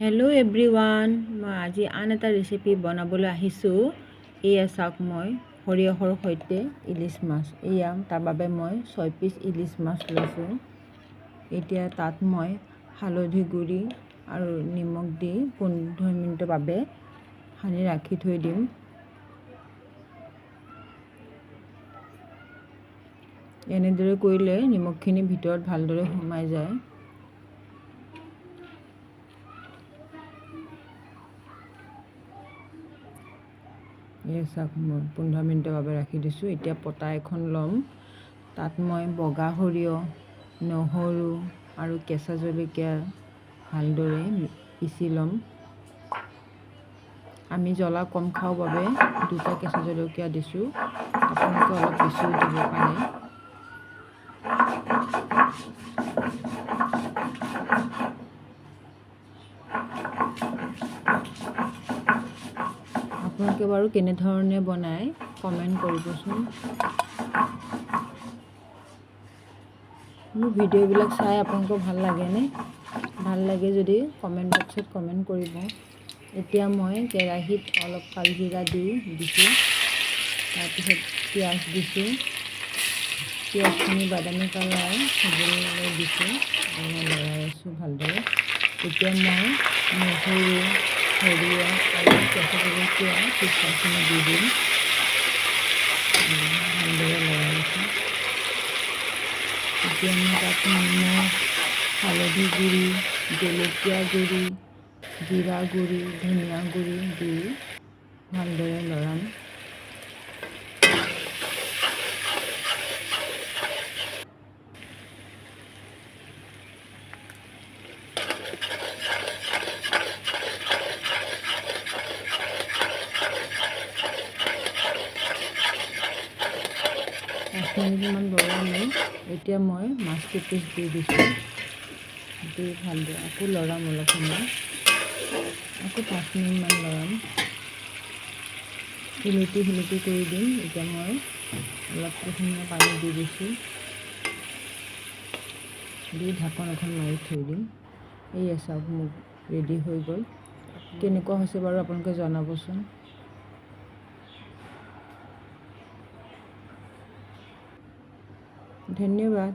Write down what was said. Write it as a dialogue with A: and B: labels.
A: Hello' everyone, মই আজি আন এটা ৰেচিপি বনাবলৈ আহিছোঁ। এয়া চাওক, মই সৰিয়হৰ সৈতে ইলিচ মাছ, এয়া তাৰ বাবে মই 6 পিচ ইলিচ মাছ লৈছোঁ। এতিয়া তাত মই হালধি গুড়ি আৰু নিমখ দি 15 মিনিটৰ বাবে সানি ৰাখি থৈ দিম। এনেদৰে কৰিলে নিমখখিনি ভিতৰত ভালদৰে সোমাই যায়। এই চাওক, মই 15 মিনিটৰ বাবে ৰাখি দিছোঁ। এতিয়া পটা এখন ল'ম, তাত মই বগা সৰিয়হ, নহৰু আৰু কেঁচা জলকীয়া ভালদৰে পিচি ল'ম। আমি জ্বলা কম খাওঁ বাবে 2টা কেঁচা জলকীয়া দিছোঁ, আপোনালোকে অলপ বেছিও দিব পাৰে। আপোনালোকে বাৰু কেনেধৰণে বনায় কমেণ্ট কৰিবচোন। মোৰ ভিডিঅ'বিলাক চাই আপোনালোকৰ ভাল লাগেনে? ভাল লাগে যদি কমেণ্ট বক্সত কমেণ্ট কৰিব। এতিয়া মই কেৰাহীত অলপ কালজিৰা দি দিছোঁ, তাৰপিছত পিঁয়াজ দিছোঁ। পিঁয়াজখিনি বাদামী কালাৰ হ'বলৈ দিছোঁ আৰু মই লৰাই আছোঁ ভালদৰে। এতিয়া মই নহৰু, সৰিয়হ আৰু কেঁচা জলকীয়া পিচাখিনি দি দিম, ভালদৰে লৰাই আছোঁ। এতিয়া মই তাত নিমখ, হালধি গুড়ি, জলকীয়া গুড়ি, জিৰা গুড়ি, ধনিয়া গুড়ি দি ভালদৰে লৰাম। মিনিটমান লৰাই এতিয়া মই মাছ কেইপিচ দি দিছোঁ। দি ভালদৰে আকৌ লৰাম অলপ সময়, আকৌ 5 মিনিটমান লৰাম। হিলতি কৰি দিম। এতিয়া মই অলপ কুহুমীয়া পানী দি দিছোঁ, দি ঢাকন এখন মাৰি থৈ দিম। এই চাওক, মোক ৰেডি হৈ গ'ল। কেনেকুৱা হৈছে বাৰু আপোনালোকে জনাবচোন। ধন্যবাদ।